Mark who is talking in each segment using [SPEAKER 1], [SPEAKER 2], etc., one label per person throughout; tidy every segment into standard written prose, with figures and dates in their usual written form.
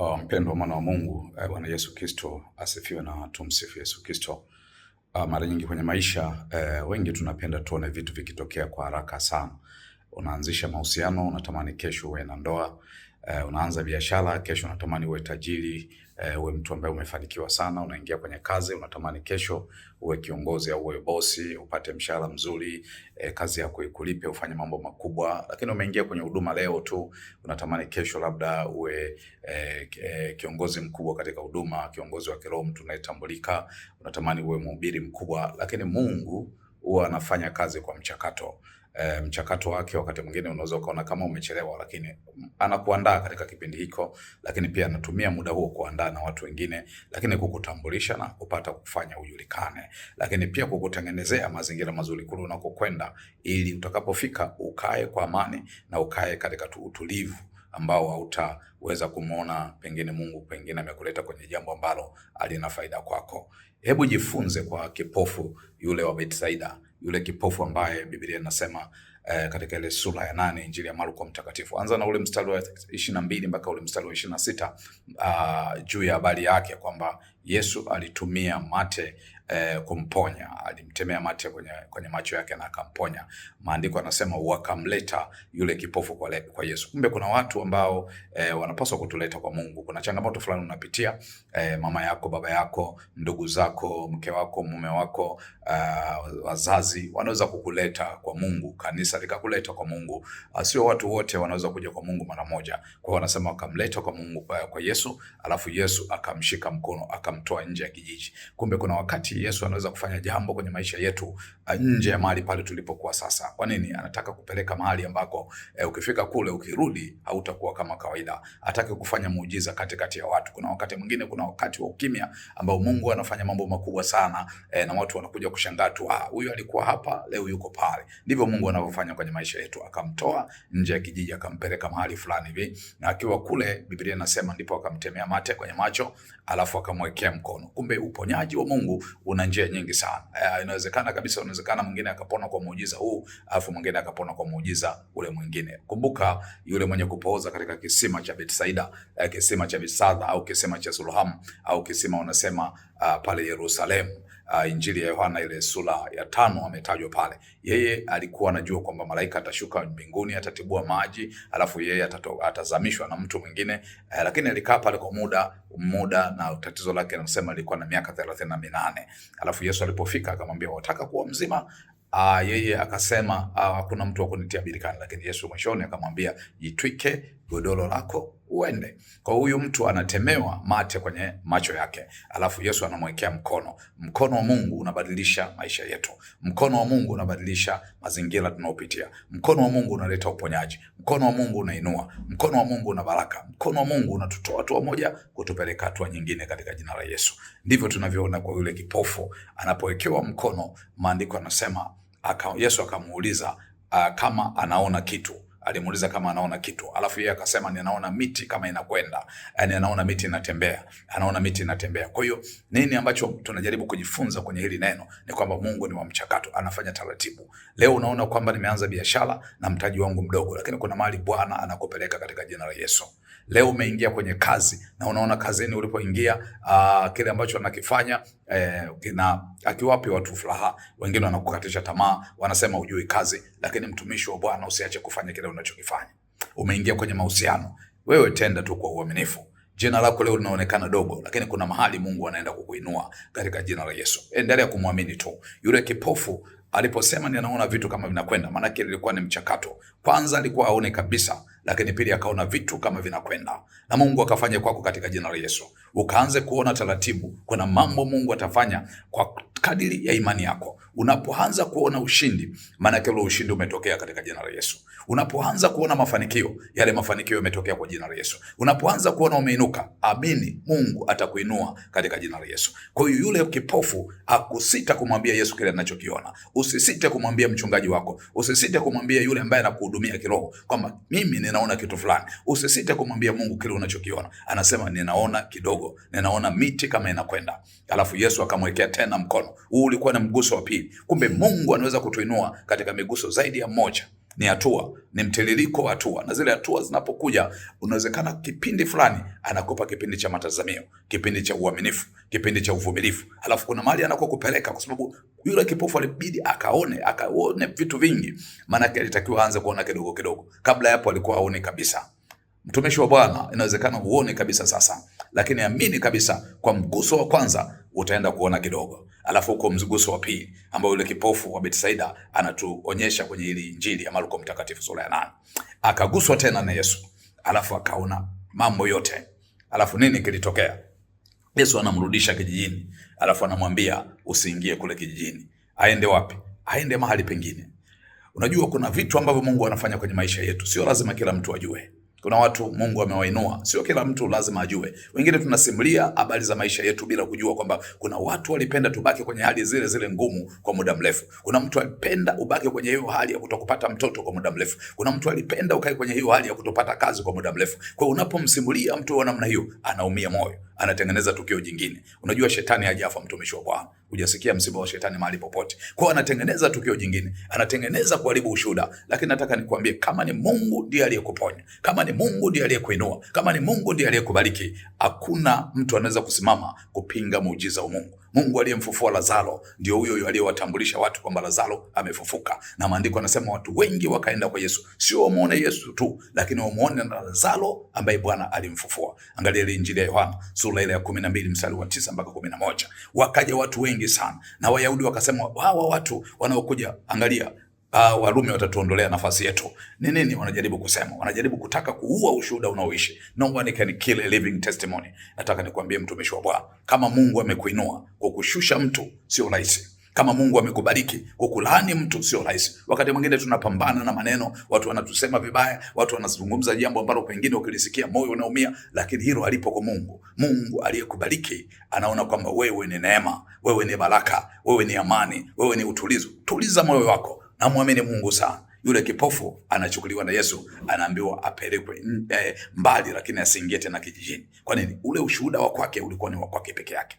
[SPEAKER 1] Mpendwa mwana wa Mungu, Bwana Yesu Kristo asifiwe na tumsifu Yesu Kristo. Mara nyingi kwenye maisha wengi tunapenda tuone vitu vikitokea kwa haraka sana. Unaanzisha mahusiano, unatamani kesho uwe na ndoa. Unaanza biashara, kesho unatamani uwe tajiri, uwe mtu ambaye umefanikiwa sana. Unaingia kwenye kazi, unatamani kesho uwe kiongozi au uwe bosi, upate mshahara mzuri, kazi yako ikulipe, ufanye mambo makubwa. Lakini umeingia kwenye huduma leo tu, unatamani kesho labda uwe kiongozi mkubwa katika huduma, kiongozi wa kiroho, mtu unayetambulika, unatamani uwe mhubiri mkubwa. Lakini Mungu huwa anafanya kazi kwa mchakato. Mchakato wake wakati mwingine unaweza ukaona kama umechelewa, lakini anakuandaa katika kipindi hiko, lakini pia anatumia muda huo kuandaa na watu wengine, lakini kukutambulisha na kupata kufanya ujulikane, lakini pia kukutengenezea mazingira mazuri kule unakokwenda, ili utakapofika ukae kwa amani na ukae katika utulivu ambao hautaweza kumuona pengine Mungu pengine amekuleta kwenye jambo ambalo halina faida kwako. Hebu jifunze kwa kipofu yule wa Betsaida, yule kipofu ambaye Biblia inasema katika ile sura ya 8 Injili ya Marko mtakatifu. Anza na ule mstari wa 22 mpaka ule mstari wa 26, juu ya habari yake kwamba Yesu alitumia mate kumponya. Alimtemea mate kwenye macho yake na akamponya. Maandiko yanasema wakamleta yule kipofu kwa Yesu. Kumbe kuna watu ambao wanapaswa kutuleta kwa Mungu. Kuna changamoto fulani unapitia, mama yako, baba yako, ndugu zako, mke wako, mume wako, wazazi wanaweza kukuleta kwa Mungu, kanisa likakuleta kwa Mungu. Sio watu wote wanaweza kuja kwa Mungu mara moja. Kwa hiyo wanasema wakamleta kwa Mungu, kwa Yesu, alafu Yesu akamshika mkono akamtoa nje ya kijiji. Kumbe kuna wakati Yesu anaweza kufanya jambo kwenye maisha yetu nje ya mahali pale tulipokuwa sasa. Kwa nini? Anataka kupeleka mahali ambako ukifika kule ukirudi hautakuwa kama kawaida. Hataki kufanya muujiza katikati ya watu. Kuna wakati mwingine, kuna wakati wa ukimya ambao Mungu anafanya mambo makubwa sana, na watu wanakuja kushangaa tu, huyu alikuwa hapa, leo yuko pale. Ndivyo Mungu anavyofanya kwenye maisha yetu. Akamtoa nje ya kijiji akampeleka mahali fulani hivi, na akiwa kule Biblia inasema ndipo akamtemea mate kwenye macho, alafu akamwekea mkono. Kumbe uponyaji wa Mungu una njia nyingi sana. Inawezekana kabisa, inawezekana mwingine akapona kwa muujiza huu, alafu mwingine akapona kwa muujiza ule mwingine. Kumbuka yule mwenye kupooza katika kisima cha Betsaida, kisima cha Bethesda au kisima cha Siloamu au kisima unasema pale Yerusalemu. Injili ya Yohana ile sura ya 5 ametajwa pale. Yeye alikuwa anajua kwamba malaika atashuka mbinguni, atatibua maji, alafu yeye atazamishwa na mtu mwingine, lakini alikaa pale kwa muda na tatizo lake anasema lilikuwa na miaka 38. Alafu Yesu alipofika akamwambia, wataka kuwa mzima? Yeye akasema hakuna mtu wa kunitia birikani, lakini Yesu mwishoni akamwambia, jitwike godoro lako uende. Kwa huyu mtu anatemewa mate kwenye macho yake, alafu Yesu anamwekea mkono. Mkono wa Mungu unabadilisha maisha yetu. Mkono wa Mungu unabadilisha mazingira tunayopitia. Mkono wa Mungu unaleta uponyaji. Mkono wa Mungu unainua. Mkono wa Mungu una baraka. Mkono wa Mungu unatutoa hatua moja kutupeleka hatua nyingine katika jina la Yesu. Ndivyo tunavyoona kwa yule kipofu anapowekewa mkono. Maandiko yanasema Yesu akamuuliza kama anaona kitu. Alimuuliza kama anaona kitu. Alafu yeye akasema ninaona miti kama inakwenda. Yaani anaona miti inatembea. Anaona miti inatembea. Kwa hiyo nini ambacho tunajaribu kujifunza kwenye hili neno ni kwamba Mungu ni wa mchakato, anafanya taratibu. Leo unaona kwamba nimeanza biashara na mtaji wangu mdogo, lakini kuna mahali Bwana anakupeleka katika jina la Yesu. Leo umeingia kwenye kazi na unaona kazini ulipoingia kile ambacho anakifanya akiwapi watu furaha. Wengine wanakukatisha tamaa, wanasema hujui kazi, lakini mtumishi wa Bwana usiache kufanya kile unachokifanya. Umeingia kwenye mahusiano, wewe tenda tu kwa uaminifu. Jina lako leo linaonekana dogo, lakini kuna mahali Mungu anaenda kukuinua katika jina la Yesu. Endelea kumwamini tu. Yule kipofu aliposema ninaona vitu kama vinakwenda, maana yake ilikuwa ni mchakato. Kwanza alikuwa haone kabisa, lakini pili akaona vitu kama vinakwenda. Na Mungu akafanya kwako katika jina la Yesu. Ukaanze kuona taratibu, kuna mambo Mungu atafanya kwa kadiri ya imani yako. Unapoanza kuona ushindi, maana yake ule ushindi umetokea katika jina la Yesu. Unapoanza kuona mafanikio, yale mafanikio yametokea kwa jina la Yesu. Unapoanza kuona umeinuka, amini Mungu atakuinua katika jina la Yesu. Kwa hiyo yule kipofu hakusita kumwambia Yesu kile anachokiona. Usisite kumwambia mchungaji wako. Usisite kumwambia yule ambaye anakuhudumia kiroho kwamba mimi ninaona kitu fulani. Usisite kumwambia Mungu kile unachokiona. Anasema ninaona kidogo, ninaona miti kama inakwenda. Alafu Yesu akamwekea tena mkono. Huu ulikuwa ni mguso wa pili. Kumbe Mungu anaweza kutuinua katika miguso zaidi ya mmoja. ni hatua, ni mtiririko wa hatua, na zile hatua zinapokuja, unawezekana kipindi fulani anakupa kipindi cha matazamio, kipindi cha uaminifu, kipindi cha uvumilivu, alafu kuna mahali anakokupeleka, kwa sababu yule kipofu alibidi akaone vitu vingi, maana yake alitakiwa aanze kuona kidogo kidogo. Kabla hapo alikuwa aone kabisa. Mtumishi wa Bwana, inawezekana uone kabisa sasa, lakini amini kabisa kwa mguso wa kwanza utaenda kuona kidogo, alafu uko mguso wa pili ambao yule kipofu wa Betsaida anatuonyesha kwenye ile Injili ya Marko Mtakatifu sura ya 8. Akaguswa tena na Yesu, alafu akaona mambo yote. Alafu nini kilitokea? Yesu anamrudisha kijijini, alafu anamwambia usiingie kule kijijini. Aende wapi? Aende mahali pengine. Unajua kuna vitu ambavyo Mungu anafanya kwenye maisha yetu, sio lazima kila mtu ajue. Kuna watu Mungu amewainua, sio kila mtu lazima ajue. Wengine tunasimulia habari za maisha yetu bila kujua kwamba kuna watu walipenda tubaki kwenye hali zile zile ngumu kwa muda mrefu. Kuna mtu alipenda ubaki kwenye hiyo hali ya kutokupata mtoto kwa muda mrefu. Kuna mtu alipenda ukae kwenye hiyo hali ya kutopata kazi kwa muda mrefu. Kwa hiyo unapomsimulia mtu wa namna hiyo, anaumia moyo, anatengeneza tukio jingine. Unajua shetani hajafa, mtumishi wa Bwana. Hujasikia msiba wa shetani mahali popote. Kwa hiyo anatengeneza tukio jingine, anatengeneza kuharibu ushuhuda. Lakini nataka nikwambie, kama ni Mungu ndiye aliyekuponya, kama ni Mungu ndiye aliyekuinua, kama ni Mungu ndiye aliyekubariki, hakuna mtu anaweza kusimama kupinga muujiza wa Mungu. Mungu aliyemfufua Lazaro ndio huyo aliyewatambulisha watu kwamba Lazaro amefufuka. Na maandiko yanasema watu wengi wakaenda kwa Yesu, sio wamuone Yesu tu, lakini wamuone na Lazaro ambaye Bwana alimfufua. Angalia ile Injili ya Yohana sura ile ya 12 mstari wa 9 mpaka 11. Wakaja watu wengi sana, na Wayahudi wakasema hawa watu wanaokuja, angalia, Warumi watatuondolea nafasi yetu. Ni nini wanajaribu kusema? Wanajaribu kutaka kuua ushuhuda unaoishi. No one can kill a living testimony. Nataka nikwambie mtumishi wa Bwana, kama Mungu amekuinua kwa kushusha mtu, sio rahisi. Kama Mungu amekubariki kwa kulaani mtu, sio rahisi. Wakati mwingine tunapambana na maneno, watu wanatusema vibaya, watu wanazungumza jambo ambalo pengine ukilisikia moyo unaumia, lakini hilo halipo kwa Mungu. Mungu aliyekubariki anaona kwamba wewe ni neema, wewe ni baraka, wewe ni amani, wewe ni utulizo. Tuliza moyo wako na muamini Mungu sana. Yule kipofu anachukuliwa na Yesu, anaambiwa apelekwe mbali, lakini asiingie tena kijijini. Kwa nini? Ule ushuhuda wa kwake ulikuwa ni wa kwake peke yake.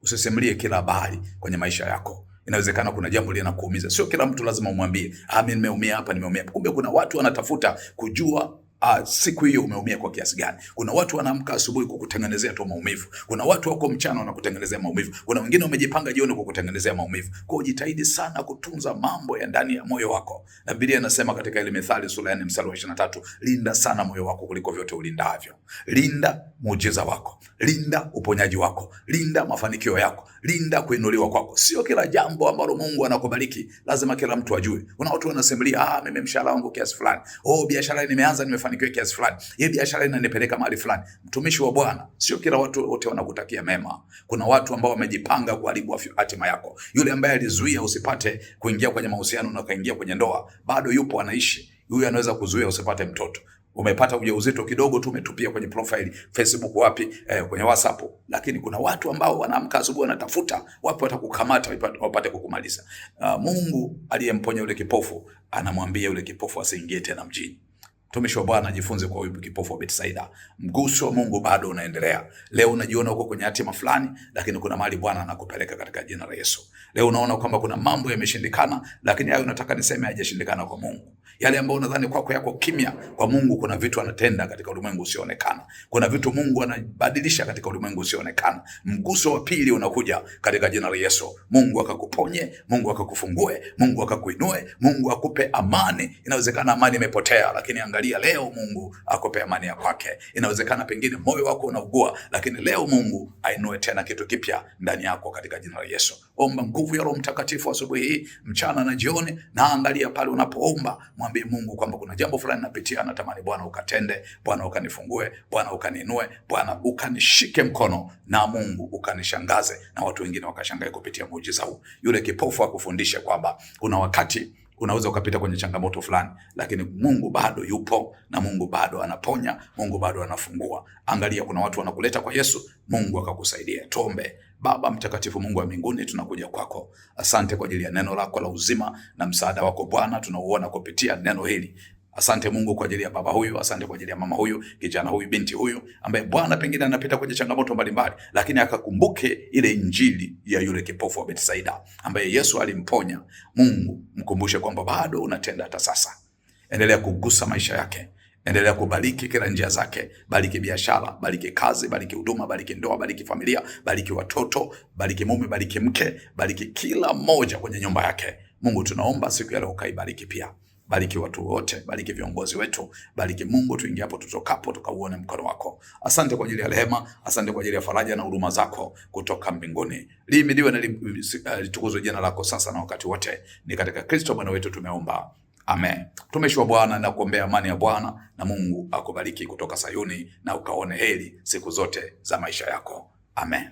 [SPEAKER 1] Usisimulie kila habari kwenye maisha yako. Inawezekana kuna jambo linakuumiza. Sio kila mtu lazima umwambie, mimi nimeumia hapa, nimeumia. Kumbe kuna watu wanatafuta kujua siku hiyo umeumia kwa kiasi gani. Kuna watu wanaamka asubuhi kukutengenezea tu maumivu. Kuna watu wako mchana wanakutengenezea maumivu. Kuna wengine wamejipanga jioni kukutengenezea maumivu. Kwa hiyo jitahidi sana kutunza mambo ya ndani ya moyo wako. Na Biblia inasema katika ile Mithali sura ya 4 mstari wa 23, linda sana moyo wako kuliko vyote ulindavyo. Linda muujiza wako, linda uponyaji wako, linda mafanikio yako, linda kuinuliwa kwako. Sio kila jambo ambalo Mungu anakubariki lazima kila mtu ajue. Kuna watu wanasimulia, mimi mshahara wangu kiasi fulani. Biashara nimeanza nimefanikiwa kiasi fulani. Hii biashara inanipeleka mahali fulani. Mtumishi wa Bwana, sio kila watu wote wanakutakia mema. Kuna watu ambao wamejipanga kuharibu hatima yako. Yule ambaye alizuia usipate kuingia kwenye mahusiano na kaingia kwenye ndoa, bado yupo anaishi. Huyu anaweza kuzuia usipate mtoto. Umepata ujauzito kidogo tu, umetupia kwenye profile Facebook, wapi kwenye WhatsApp. Lakini kuna watu ambao wanaamka asubuhi wanatafuta wapi watakukamata wapate kukumaliza. Mungu aliyemponya yule kipofu anamwambia yule kipofu asiingie tena mjini. Mtumishi wa Bwana, jifunze kwa huyu kipofu wa Betsaida. Mguso wa Mungu bado unaendelea. Leo unajiona uko kwenye hatima fulani, lakini kuna mahali Bwana anakupeleka katika jina la Yesu. Leo unaona kwamba kuna mambo yameshindikana, lakini hayo nataka niseme hayajashindikana kwa Mungu. Yale ambayo unadhani kwako yako kimya, kwa Mungu kuna vitu anatenda katika ulimwengu usioonekana. Kuna vitu Mungu anabadilisha katika ulimwengu usioonekana. Mguso wa pili unakuja katika jina la Yesu. Mungu akakuponye, Mungu akakufungue, Mungu akakuinue, Mungu akupe amani. Inawezekana amani imepotea, lakini angalia leo Mungu akupe amani ya kwake. Inawezekana pengine moyo wako unaugua, lakini leo Mungu ainue tena kitu kipya ndani yako katika jina la Yesu. Omba nguvu ya Roho Mtakatifu asubuhi hii, mchana na jioni, na angalia pale unapoomba, mwambie Mungu kwamba kuna jambo fulani napitia, natamani Bwana ukatende, Bwana ukanifungue, Bwana ukaniinue, Bwana ukanishike mkono, na Mungu ukanishangaze na watu wengine wakashangae kupitia muujiza huu. Yule kipofu akufundishe kwamba kuna wakati unaweza ukapita kwenye changamoto fulani, lakini Mungu bado yupo, na Mungu bado anaponya, Mungu bado anafungua. Angalia, kuna watu wanakuleta kwa Yesu, Mungu akakusaidia. Tuombe. Baba mtakatifu, Mungu wa mbinguni, tunakuja kwako. Asante kwa ajili ya neno lako la uzima na msaada wako Bwana tunauona kupitia neno hili. Asante Mungu kwa ajili ya baba huyu, asante kwa ajili ya mama huyu, kijana huyu, binti huyu ambaye Bwana pengine anapita kwenye changamoto mbalimbali, lakini akakumbuke ile injili ya yule kipofu wa Betsaida ambaye Yesu alimponya. Mungu mkumbushe kwamba bado unatenda hata sasa. endelea kugusa maisha yake, endelea kubariki kila njia zake. Bariki biashara, bariki kazi, bariki huduma, bariki ndoa, bariki familia, bariki watoto, bariki mume, bariki mke, bariki kila mmoja kwenye nyumba yake. Mungu, tunaomba siku ya leo ukaibariki pia. Bariki watu wote, bariki viongozi wetu, bariki Mungu, tuingiapo tutokapo tukauone mkono wako. Asante kwa ajili ya rehema, asante kwa ajili ya faraja na huruma zako kutoka mbinguni. Lihimidiwe na litukuzwe jina lako sasa na wakati wote. Ni katika Kristo Bwana wetu tumeomba. Amen. Mtumishi wa Bwana na kuombea amani ya Bwana, na Mungu akubariki kutoka Sayuni na ukaone heri siku zote za maisha yako. Amen.